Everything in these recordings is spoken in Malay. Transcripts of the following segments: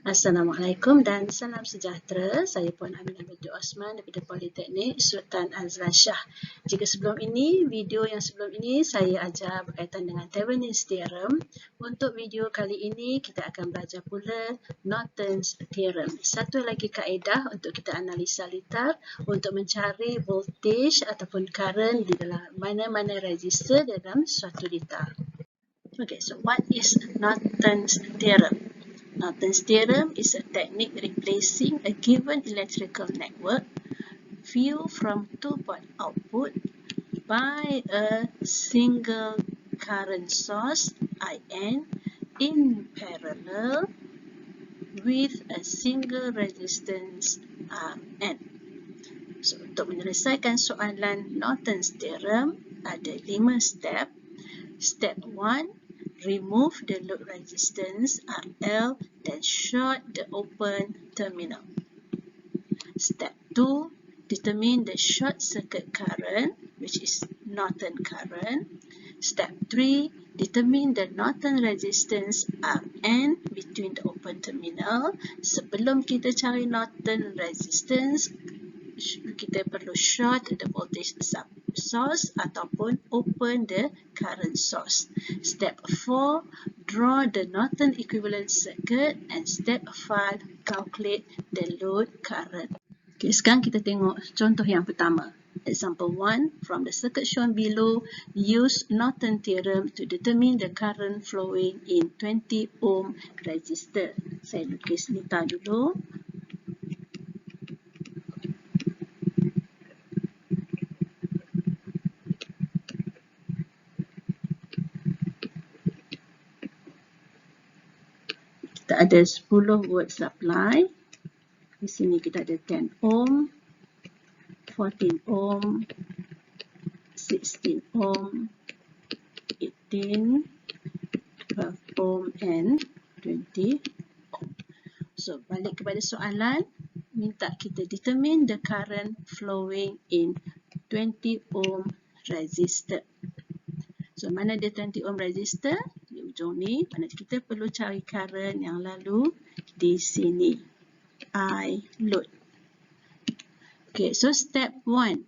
Assalamualaikum dan salam sejahtera. Saya Puan Aminah binti Osman daripada Politeknik Sultan Azlan Shah. Jika sebelum ini, video yang sebelum ini saya ajar berkaitan dengan Thevenin's Theorem. Untuk video kali ini kita akan belajar pula Norton's Theorem. Satu lagi kaedah untuk kita analisa litar untuk mencari voltage ataupun current di dalam mana-mana resistor dalam suatu litar. Okay, so what is Norton's Theorem? Norton's theorem is a technique replacing a given electrical network viewed from two-port output by a single current source IN in parallel with a single resistance RN. So, untuk menyelesaikan soalan Norton's theorem ada 5 step. Step 1, remove the load resistance RL then short the open terminal. Step 2, determine the short circuit current, which is Norton current. Step 3, determine the Norton resistance Rn between the open terminal. Sebelum kita cari Norton resistance, kita perlu short the voltage source ataupun open the current source. Step 4, draw the Norton equivalent circuit, and step 5, calculate the load current. Okay, sekarang kita tengok contoh yang pertama. Example 1, from the circuit shown below, use Norton theorem to determine the current flowing in 20 ohm resistor. Saya lukis litar dulu. Kita ada 10 volt supply. Di sini kita ada 10 ohm, 14 ohm, 16 ohm, 18, 12 ohm and 20 ohm. So, balik kepada soalan, minta kita determine the current flowing in 20 ohm resistor. So, mana dia 20 ohm resistor? Di ujung ni, mana kita perlu cari current yang lalu di sini. I load. Okay, so step 1.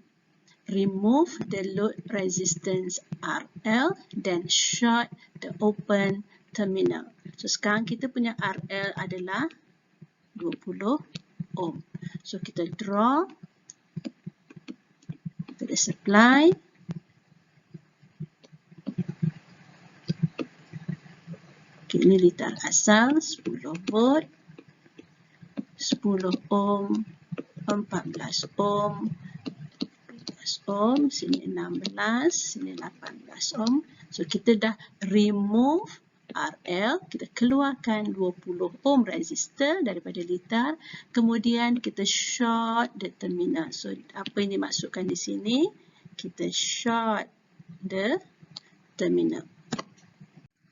Remove the load resistance RL, then short the open terminal. So, sekarang kita punya RL adalah 20 ohm. So, kita draw the supply. Okay, ini litar asal 10 volt, 10 ohm, 14 ohm, 12 ohm, sini 16, sini 18 ohm. So, kita dah remove RL, kita keluarkan 20 ohm resistor daripada litar, kemudian kita short the terminal. So, apa yang dimaksudkan di sini? Kita short the terminal.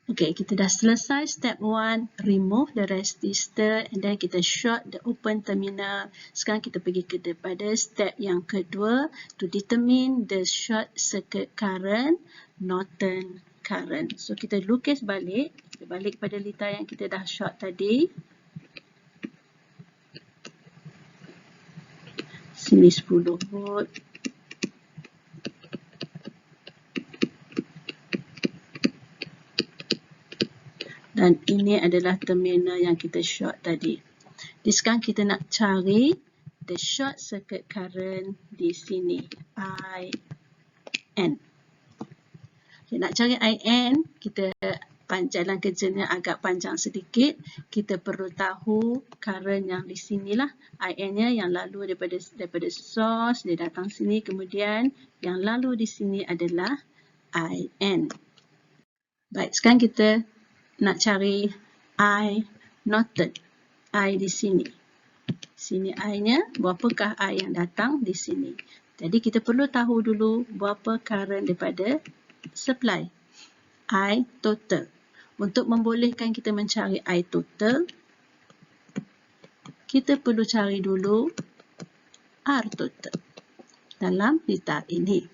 Okay, kita dah selesai step 1, remove the resistor and then kita short the open terminal. Sekarang kita pergi kepada step yang kedua, to determine the short circuit current, Norton current. So, kita lukis balik, kita balik pada litar yang kita dah short tadi. Sini 10 volt. Dan ini adalah terminal yang kita short tadi. Jadi sekarang kita nak cari the short circuit current di sini. IN. Okay, nak cari IN, kita jalan kerjanya agak panjang sedikit. Kita perlu tahu current yang di sinilah. IN-nya yang lalu daripada source, dia datang sini. Kemudian yang lalu di sini adalah IN. Baik, sekarang kita nak cari I Norton. I di sini. Sini I-nya, berapakah I yang datang di sini. Jadi kita perlu tahu dulu berapa current daripada supply. I total. Untuk membolehkan kita mencari I total, kita perlu cari dulu R total dalam litar ini.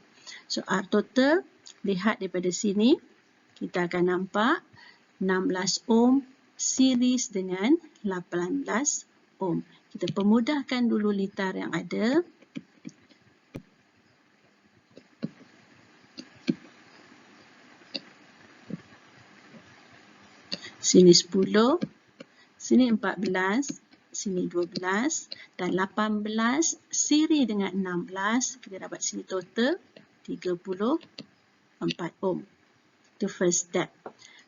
So, R total, lihat daripada sini, kita akan nampak 16 ohm series dengan 18 ohm. Kita pemudahkan dulu litar yang ada. Sini 10, sini 14, sini 12 dan 18 siri dengan 16. Kita dapat sini total 34 ohm. Itu first step.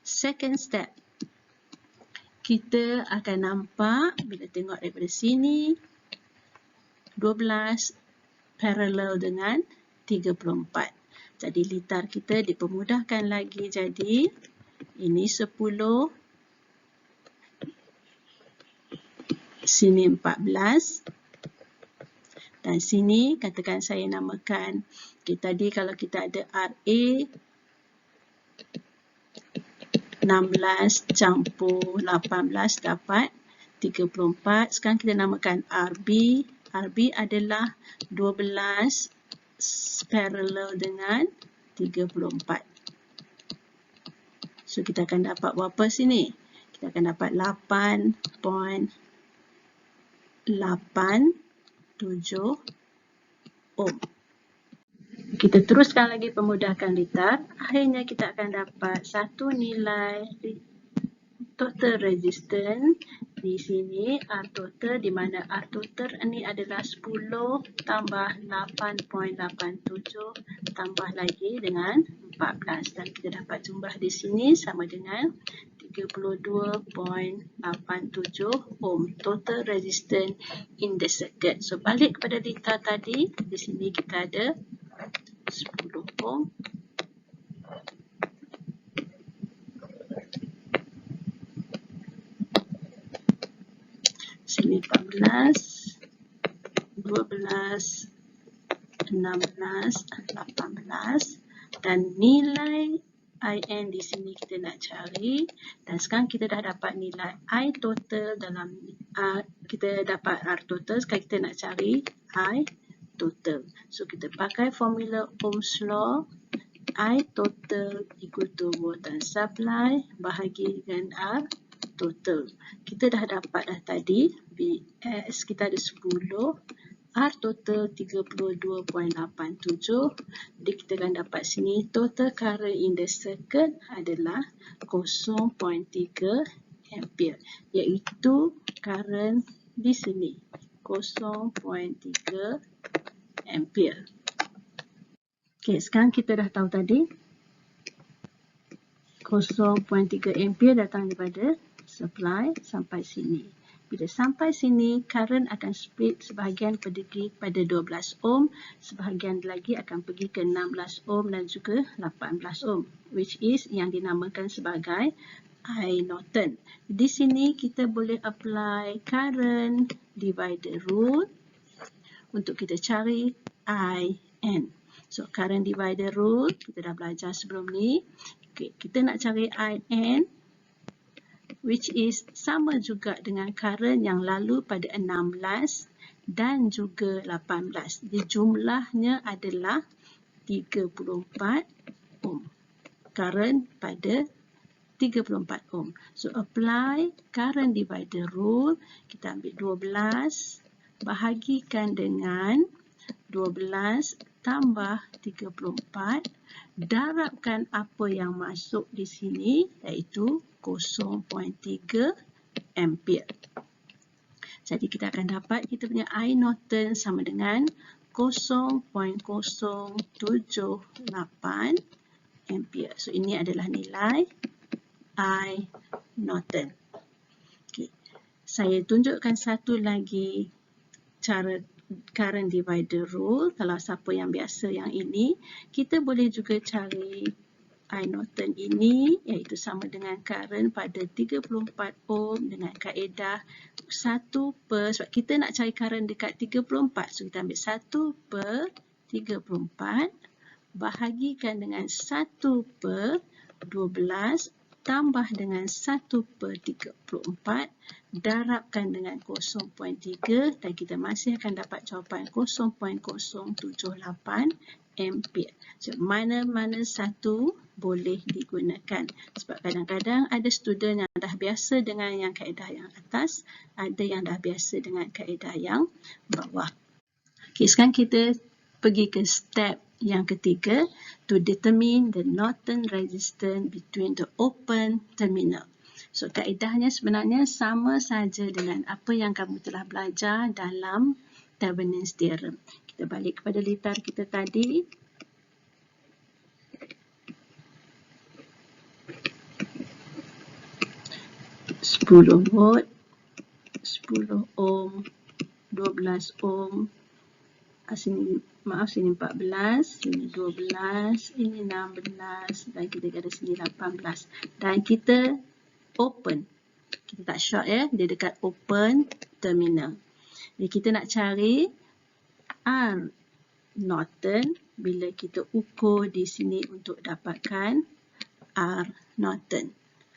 Second step, kita akan nampak bila tengok daripada sini 12 parallel dengan 34. Jadi litar kita dipermudahkan lagi, jadi ini 10, sini 14 dan sini katakan saya namakan, tadi kalau kita ada RA 16 campur 18 dapat 34. Sekarang kita namakan RB. RB adalah 12 parallel dengan 34. So kita akan dapat berapa sini? Kita akan dapat 8.87 ohm. Kita teruskan lagi pemudahkan litar. Akhirnya kita akan dapat satu nilai total resistance di sini, R total, di mana R total ini adalah 10 tambah 8.87 tambah lagi dengan 14. Dan kita dapat jumlah di sini sama dengan 32.87 ohm total resistance in the circuit. So balik kepada litar tadi, di sini kita ada 10 ohm. Sini 14, 12, 16, 18 dan nilai IN di sini kita nak cari, dan sekarang kita dah dapat nilai I total dalam kita dapat R total. Sekarang kita nak cari I total. So kita pakai formula Ohm's law. I total equal to voltage supply bahagi dengan R total. Kita dah dapat dah tadi VS kita ada 10, R total 32.87. Jadi kita akan dapat sini total current in the circuit adalah 0.3 ampere, iaitu current di sini 0.3 ampere. Okey, sekarang kita dah tahu tadi 0.3 ampere datang daripada supply sampai sini. Bila sampai sini, current akan split, sebahagian pergi pada 12 ohm, sebahagian lagi akan pergi ke 16 ohm dan juga 18 ohm, which is yang dinamakan sebagai I Norton. Di sini kita boleh apply current divider rule untuk kita cari IN. So, current divider rule, kita dah belajar sebelum ni. Okay, kita nak cari IN, which is sama juga dengan current yang lalu pada 16 dan juga 18. Di jumlahnya adalah 34 ohm. Current pada 34 ohm. So, apply current divider rule. Kita ambil 12, bahagikan dengan 12 tambah 34. Darabkan apa yang masuk di sini, iaitu 0.3 ampere. Jadi kita akan dapat kita punya I Norton sama dengan 0.078 ampere. So ini adalah nilai I Norton. Okay. Saya tunjukkan satu lagi cara current divider rule. Kalau siapa yang biasa yang ini, kita boleh juga cari I Norton ini, iaitu sama dengan current pada 34 ohm dengan kaedah 1 per, sebab kita nak cari current dekat 34, so kita ambil 1 per 34 bahagikan dengan 1 per 12 tambah dengan 1 per 34 darabkan dengan 0.3 dan kita masih akan dapat jawapan 0.078 ampere. So mana-mana satu boleh digunakan. Sebab kadang-kadang ada student yang dah biasa dengan yang kaedah yang atas, ada yang dah biasa dengan kaedah yang bawah. Okay, sekarang kita pergi ke step yang ketiga, to determine the Norton resistance between the open terminal. So, kaedahnya sebenarnya sama saja dengan apa yang kamu telah belajar dalam Thevenin's theorem. Kita balik kepada litar kita tadi. Sepuluh volt, 10 ohm, 12 ohm. Sini 14, sini 12, ini 16 dan kita ada sini 18. Dan kita open. Kita tak short ya, dia dekat open terminal. Jadi kita nak cari R Norton bila kita ukur di sini untuk dapatkan R Norton.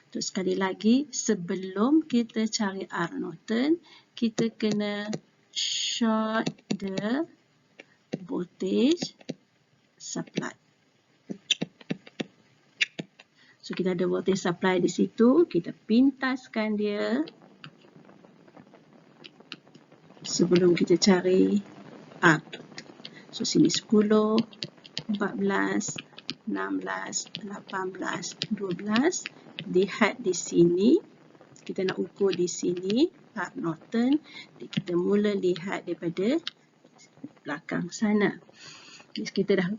Untuk sekali lagi, sebelum kita cari R Norton, kita kena short the voltage supply. So, kita ada voltage supply di situ. Kita pintaskan dia sebelum kita cari R. So, sini 10, 14, 16, 18, 12. Lihat di sini. Kita nak ukur di sini R Norton. Jadi, kita mula lihat daripada belakang sana. Jadi, kita dah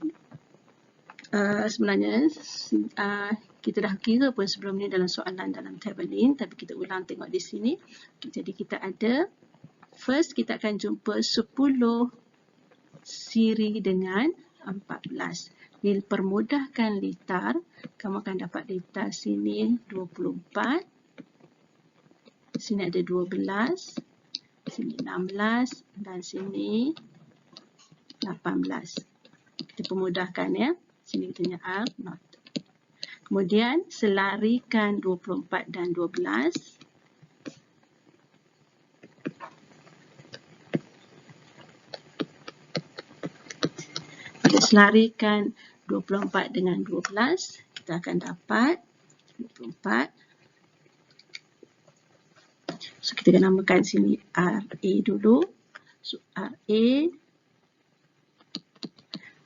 sebenarnya kita dah kira pun sebelum ni dalam soalan dalam Thevenin, tapi kita ulang tengok di sini. Jadi kita ada, first kita akan jumpa 10 siri dengan 14. Dipermudahkan litar, kamu akan dapat litar sini 24, sini ada 12, sini 16 dan sini 18. Kita permudahkan ya. Sini kita punya R Norton. Kemudian selarikan 24 dan 12. Kita selarikan 24 dengan 12. Kita akan dapat 24. So, kita akan namakan sini RA dulu. So, RA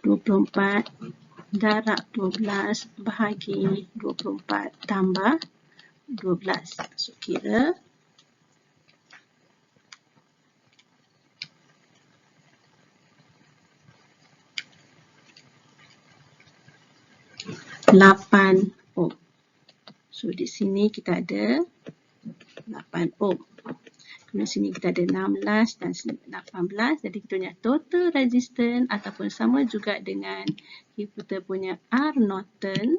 24 darab 12 bahagi 24 tambah 12. So, kira 8 ohm. So, di sini kita ada 8 ohm. Kemudian sini kita ada 16 dan 18. Jadi kita punya total resistance ataupun sama juga dengan kita punya R Norton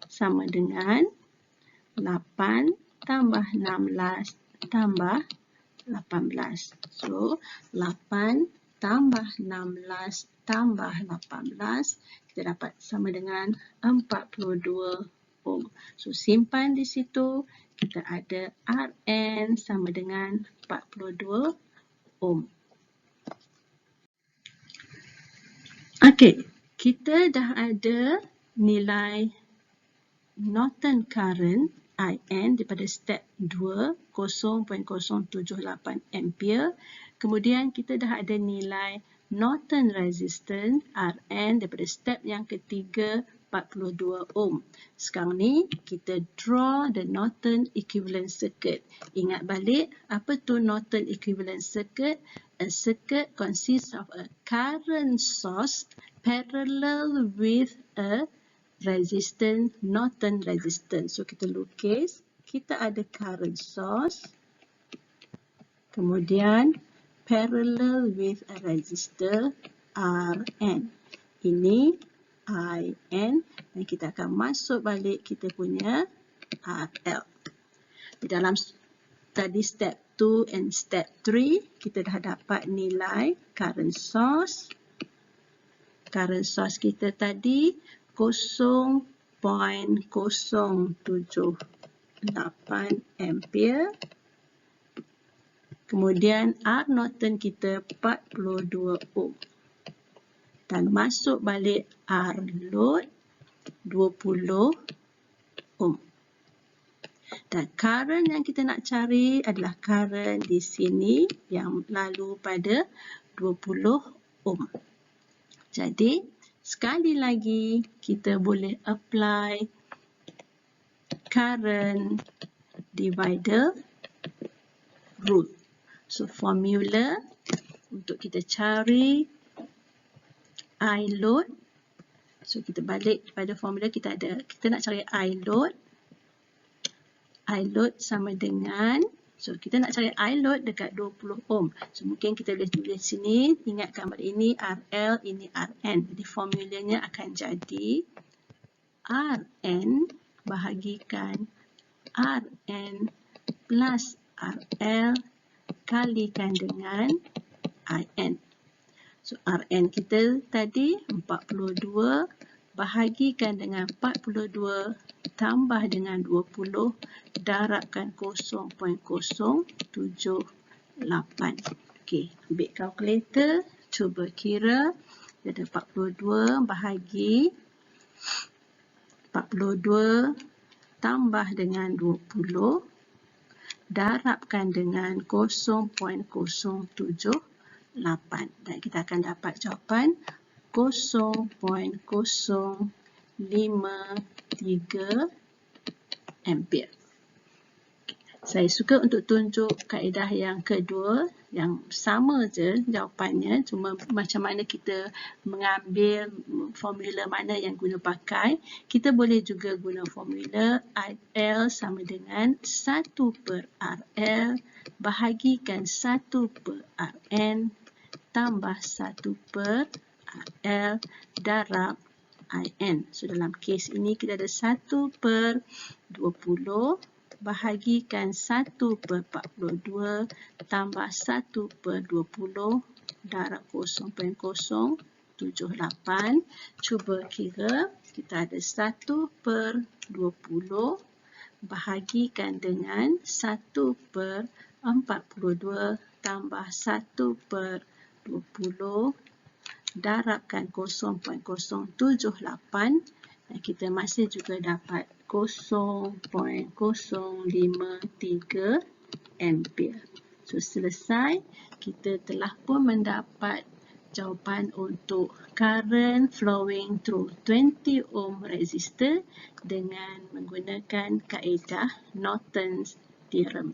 sama dengan 8 tambah 16 tambah 18. So 8 tambah 16 tambah 18 kita dapat sama dengan 42 ohm. So simpan di situ. Kita ada Rn sama dengan 42 ohm. Okey, kita dah ada nilai Norton current IN daripada step 2, 0.078 ampere. Kemudian kita dah ada nilai Norton resistance Rn daripada step yang ketiga, 42 ohm. Sekarang ni kita draw the Norton equivalent circuit. Ingat balik, apa tu Norton equivalent circuit? A circuit consists of a current source parallel with a resistance, Norton resistance. So kita lukis, kita ada current source, kemudian parallel with a resistor Rn. Ini IN dan kita akan masuk balik kita punya RL. Di dalam tadi step 2 and step 3 kita dah dapat nilai current source. Current source kita tadi 0.078 ampere. Kemudian R Norton kita 42 ohm. Dan masuk balik R load 20 ohm. Dan current yang kita nak cari adalah current di sini yang lalu pada 20 ohm. Jadi, sekali lagi kita boleh apply current divider rule. So, formula untuk kita cari I load. So, kita balik pada formula kita nak cari I load. I load sama dengan, so kita nak cari I load dekat 20 ohm. So mungkin kita boleh tulis sini, ingat gambar ini RL, ini RN. Jadi formulanya akan jadi RN bahagikan RN plus RL kalikan dengan IN. So RN kita tadi 42 bahagikan dengan 42 tambah dengan 20 darabkan 0.078. Okey, ambil kalkulator, cuba kira. Ada 42 bahagi 42 tambah dengan 20 darabkan dengan 0.078 dan kita akan dapat jawapan 0.053 ampere. Saya suka untuk tunjuk kaedah yang kedua, yang sama je jawapannya, cuma macam mana kita mengambil formula mana yang guna pakai. Kita boleh juga guna formula IL sama dengan 1/RL bahagikan 1/RN tambah 1/RL darab IN. So dalam kes ini kita ada 1/20 bahagikan 1/42 tambah 1/20 darab 0.078. Cuba kira, kita ada 1/20 bahagikan dengan 1/42 tambah 1/20 darabkan 0.078 dan kita masih juga dapat 0.053 ampere. So selesai, kita telah pun mendapat jawapan untuk current flowing through 20 ohm resistor dengan menggunakan kaedah Norton's theorem.